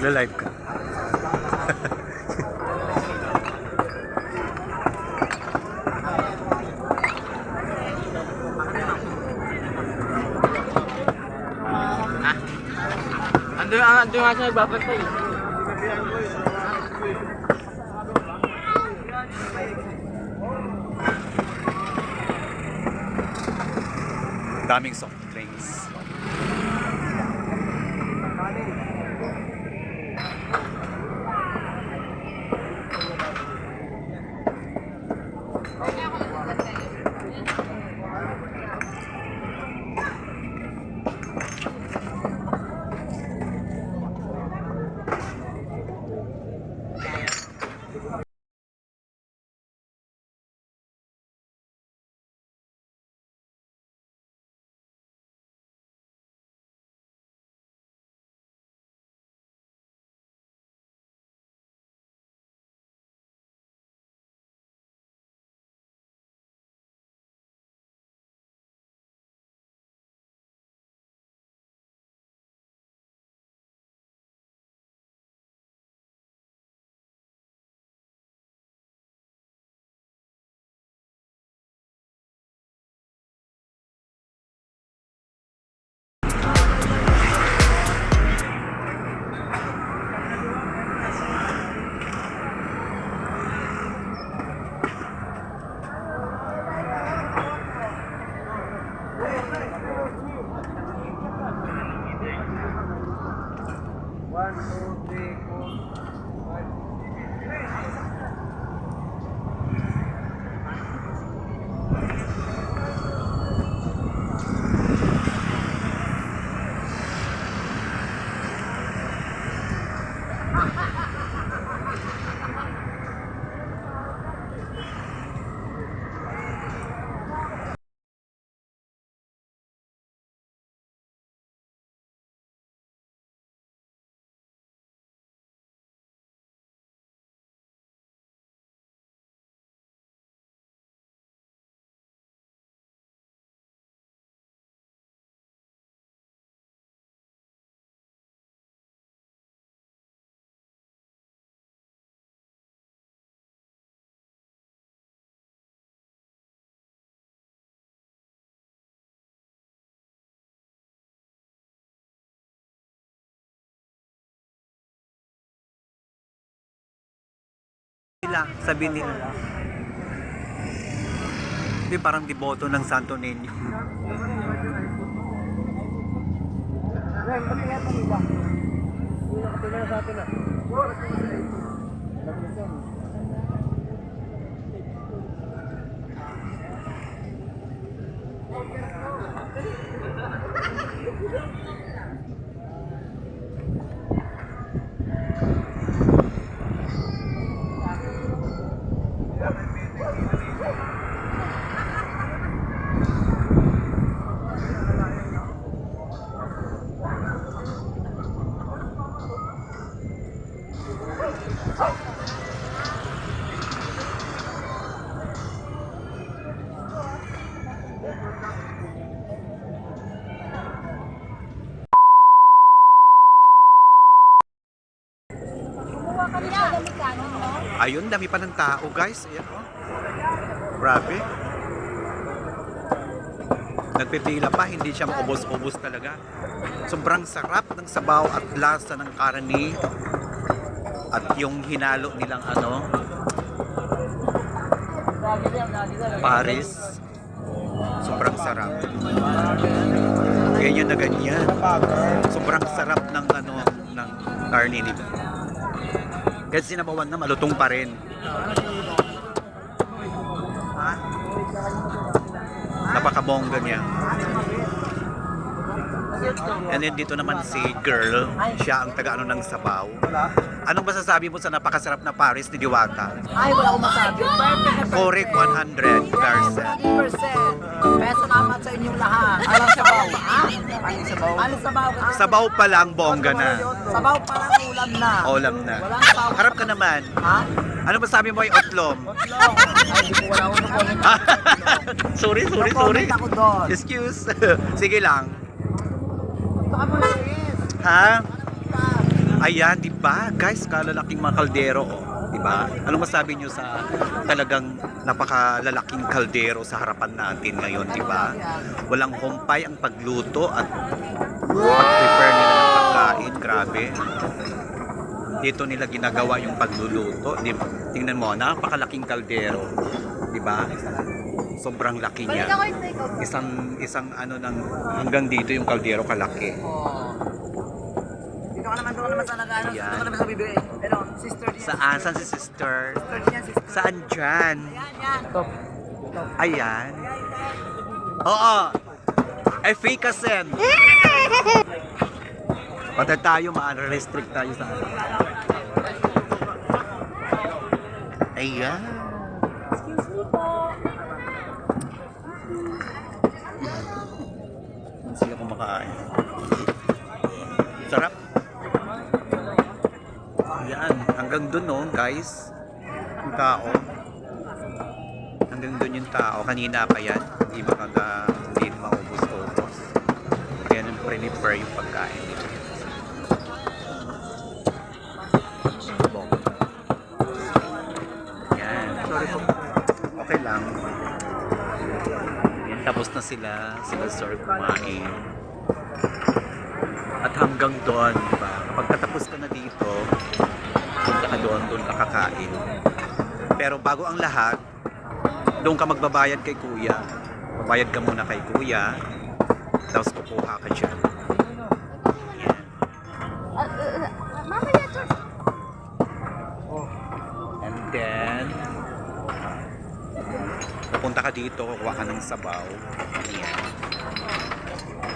Nagla-live ka. Ando nga siya nagbabantay. Daming soft drinks. Sabi nila. Hindi, parang deboto ng Santo Niño. Ayun, dami pa ng tao, guys. Ayan, oh. Grabe. Nagpipila pa, hindi siya maubos-ubos talaga. Sobrang sarap ng sabaw at lasa ng karne. At yung hinalo nilang Paris. Sobrang sarap. Ganyan na ganyan. Sobrang sarap ng ng karne nila. Kasi sinabawan na malutong pa rin. Napakabongga niya. And then dito naman si girl, siya ang taga ng sabaw. Anong masasabi mo sa napakasarap na Paris ni Diwata? Ay, wala akong masabi. Correct 100%. Peso naman sa inyong lahat. Alam sabaw. Ano sabaw? Sabaw pa lang, bongga na. Sabaw pa lang, ulam na. Ulam na. Harap ka naman. Ha? Ano masabi mo ay otlong? Otlong. Ay, di ko wala akong comment. sorry. Comment ako doon. Excuse. Sige lang. Ito ka muna, Chris. Ha? Ayan, ba? Guys, kalalaking mga kaldero, oh. Di ba? Anong masabi nyo sa talagang napakalalaking kaldero sa harapan natin ngayon, di ba? Walang humpay ang pagluto at pag-prepare nila ng pagkain. Grabe. Dito nila ginagawa yung pagluluto. Di ba? Tingnan mo, napakalaking kaldero. Di ba? Sobrang laki niya. Isang ano ng hanggang dito yung kaldero kalaki. Dito ka naman, doon ka naman sa nag-ano. Ayan. Doon ka naman sa bibig. Pero, sister niya. Saan? Saan si sister? Sister niya, sister. Saan dyan? Yan. Top. Ayan. Oo. Efficacy. Pati tayo, ma-restrict tayo sa ano. Ayan. Excuse me po. Sila kumakain. Sarap. Ayan. Hanggang dun, no, guys. Yung tao. Hanggang dun yung tao. Kanina pa yan. Hindi maubos-ubos. Kaya nung prepare yung pagkain nila. Yan. Sorry po. Okay lang. Yan. Tapos na sila sir kumain. At hanggang doon, diba? Kapag katapos ka na dito, punta ka doon ka kakain. Pero bago ang lahat, doon ka magbabayad kay kuya. Babayad ka muna kay kuya, tapos kukuha ka dyan. Yan. Mama, that's what... And then, pupunta ka dito, kukuha ka ng sabaw. Yan.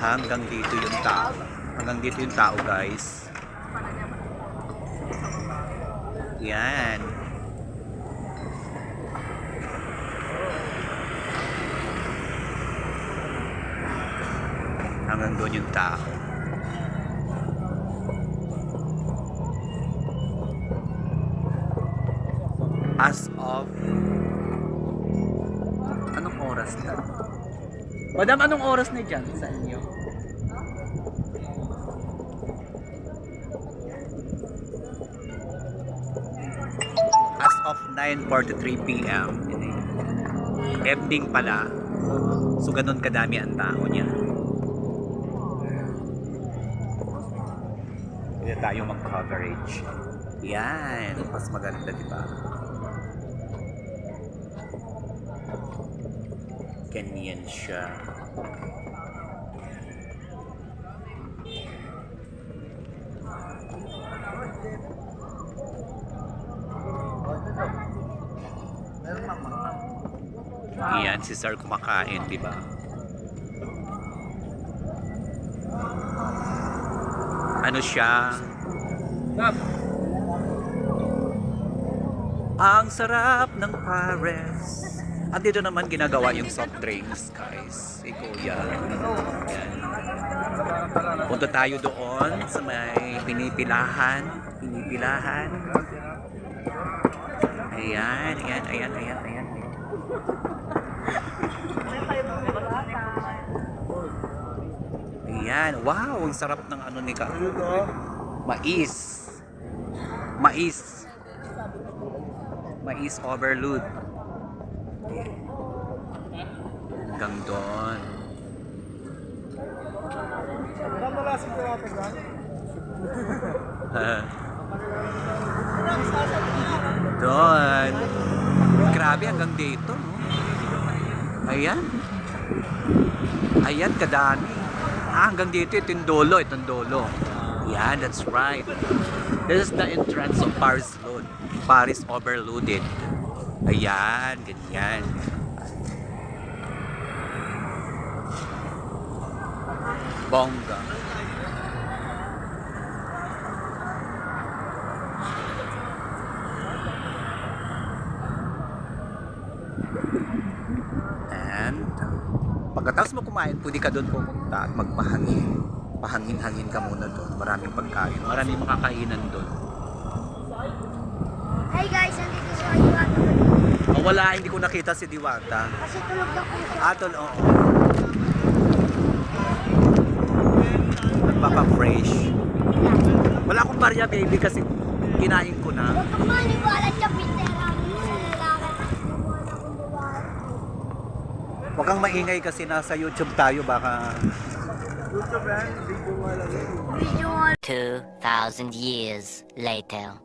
Hanggang dito yung tao. Hanggang dito yung tao, guys. Yan. Hanggang doon yung tao. As of anong oras na? Madam, anong oras na dyan sa inyo? As of 9:43 p.m. Evening pala. So ganun kadami ang tao niya. Kaya tayo mag-coverage. Yan, mas maganda, di ba? Ganyan siya. Yan, si Sir kumakain, di ba? Ano siya? Ang sarap ng pares. At dito naman ginagawa yung soft drinks, guys. Si Kuya. Yan. Punta tayo doon sa may pinipilahan. Pinipilahan. Ayan, ayan, ayan, ayan, ayan. Ayan, wow, ang sarap ng ano ni Ka. Mais. Mais. Mais overload. Hanggang doon. Doon. Grabe hanggang dito, no? Ayan. Ayan, kadami. Hanggang dito, itong dolo, itong dolo. Yan, that's right. This is the entrance of Paris Road. Paris Overloaded. Ayan, ganyan. Bongga. And pagkatapos mo kumain, pwede ka doon pumunta at magpahangin. Pahangin-hangin ka muna doon. Maraming pagkain. Maraming makakainan doon. Hey guys, nandito si Diwata. Oh, wala, hindi ko nakita si Diwata. Kasi tulog na ko. Atol, oo. Nagpapa-fresh. Wala akong barya, baby, kasi Kinain ko na. Huwag kang maniwala sa pitera mo sa lalaki. Maniwala kung babae. Huwag kang maingay kasi nasa YouTube tayo, baka... Video mo. 2,000 years later.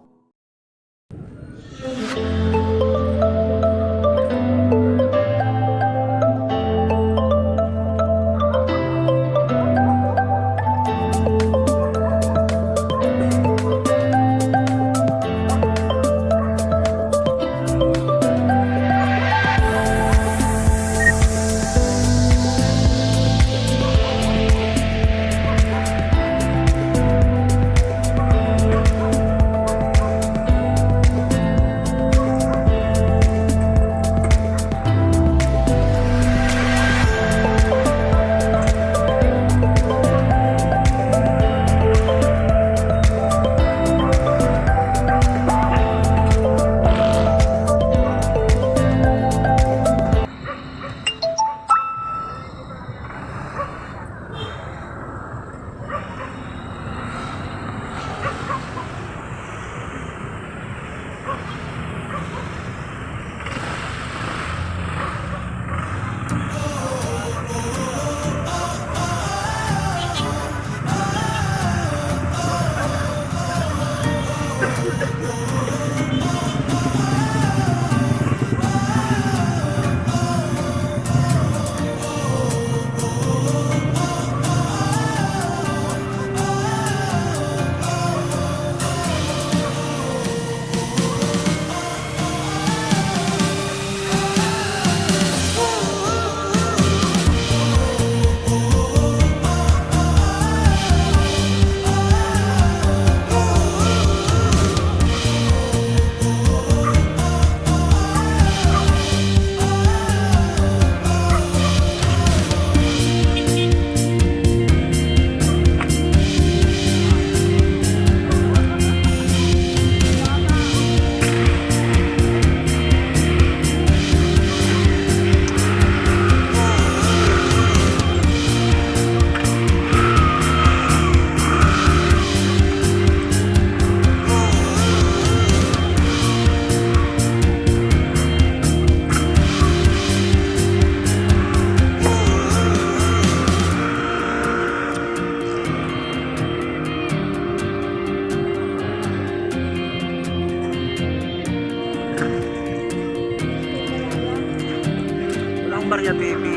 Walang barya, baby.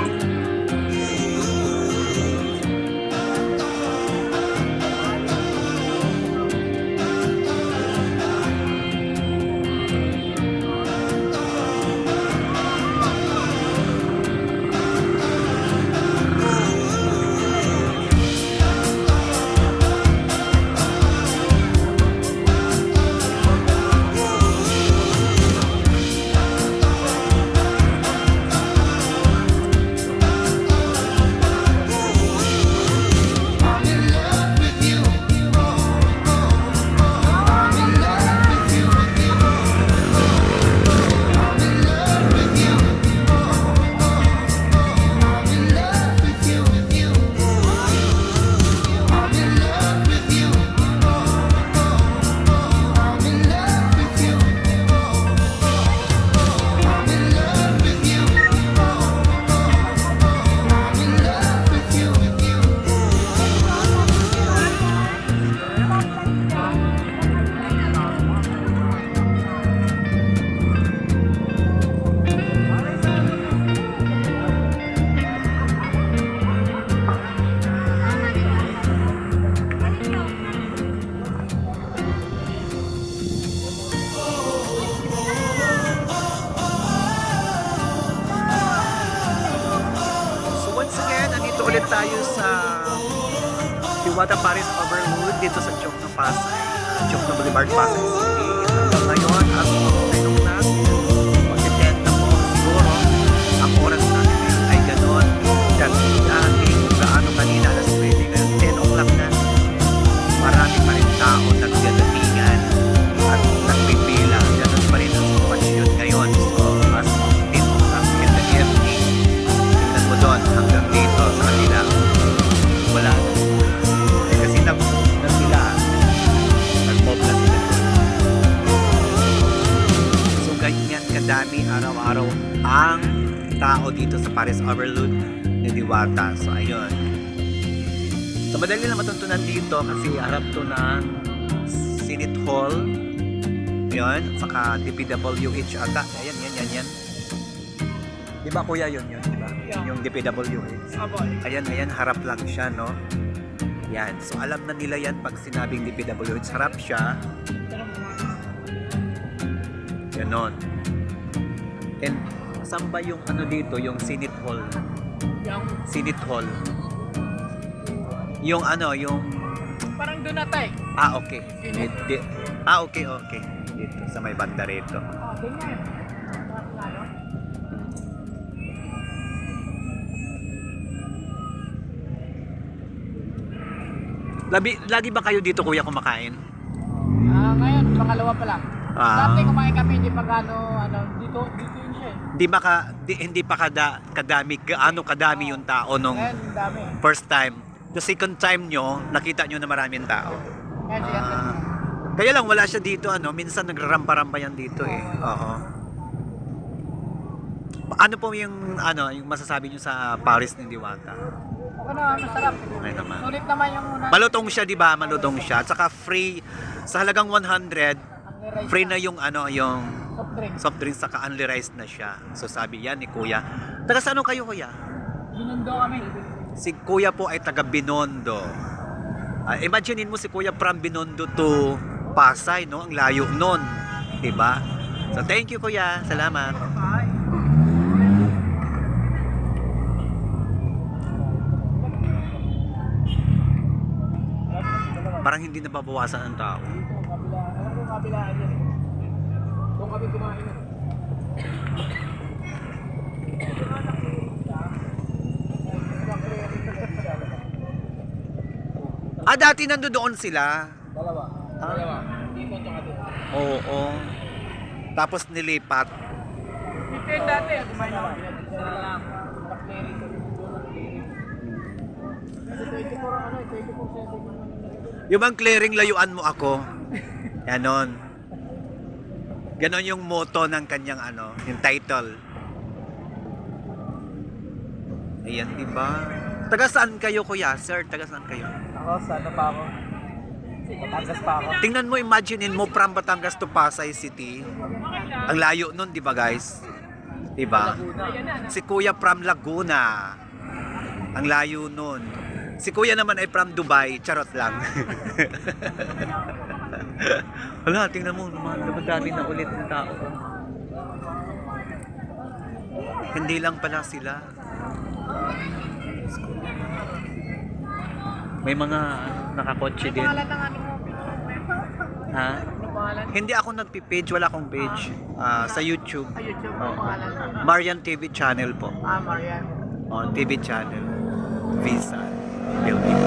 ulit tayo sa Diwata Paris Overload dito sa Chok na Pasay, Chok na Boulevard, Pasay City. Hanggang ngayon, as of natin, mag-10 na po siguro. Ang oras natin ngayon ay ganon. Dati kung gaano kanina, alas 20, ngayon 10 o'clock na. Marami pa rin tao nagdadatingan at nagpipila. Ganon pa rin ang sitwasyon ngayon. So, as of 10 o'clock in the evening, tingnan mo doon hanggang dito sa kanila. Wala na. Kasi nag sila, nag-mob na sila. tao dito sa Paris Overlook ni Diwata. So ayun. So madali na matuntunan dito kasi harap to ng Senate Hall. Yun, saka DPWH ata. Ayan, yan. Di ba kuya yun, di ba? Yung DPWH. Ayan, harap lang siya, no? Yan, so alam na nila yan pag sinabing DPWH, harap siya. Ganon. And saan ba yung ano dito, yung Senate Hall? Senate Hall. Yung ano, yung... Parang doon na tayo. Okay. Okay. Dito, sa may banda rito. Ganyan. Lagi ba kayo dito kuya kumakain? Ngayon, pangalawa pa lang. Ah. Dati kumain kami, hindi pa dito yun siya eh. Hindi pa kadami yung tao nung Ngayon, ang dami. first time. The second time nyo, nakita nyo na maraming tao. Ngayon, siya. Kaya lang wala siya dito, minsan nagrarampa-rampa yan dito eh. Oo. Ano po yung masasabi nyo sa Paris ni Diwata? Okay na, masarap. Okay naman. Sulit naman yung una. Malutong siya, di ba? Malutong siya. At saka free, sa halagang 100, free na yung yung Soft drink. soft drinks, saka only rice na siya. So sabi yan ni Kuya. Taga saan kayo Kuya? Binundo kami. Si Kuya po ay taga Binondo. Imaginein mo si Kuya from Binondo to Pasay, no? Ang layo nun. Diba? So thank you Kuya. Salamat. Parang hindi nababawasan ang tao. Kabilaan yan. Doon kami kumain. Dati nandoon sila. Dalawa. Dito tsaka doon. Oo. Tapos nilipat. Dito yung dati, kumain ako. Bakleri to. Kasi 24/7. Yung bang clearing layuan mo ako. Ganon. Ganon yung motto ng kanyang yung title. Ayan, di ba? Taga saan kayo kuya? Sir, taga saan kayo? Ako, sana pa ako. Batangas pa ako. Tingnan mo, imaginein mo from Batangas to Pasay City. Ang layo nun, di ba guys? Di ba? Si Kuya from Laguna. Ang layo nun. Si Kuya naman ay from Dubai. Charot lang. Wala, tingnan mo. Dumadami na ulit ng tao. Hindi lang pala sila. May mga nakakotse din. Pangalan ng ano mo? Ha? Ano pangalan? Hindi ako nagpi-page, wala akong page. Sa YouTube. Sa YouTube, Oo. ano pangalan? Marian TV channel po. Marian. TV channel. Visa. Building.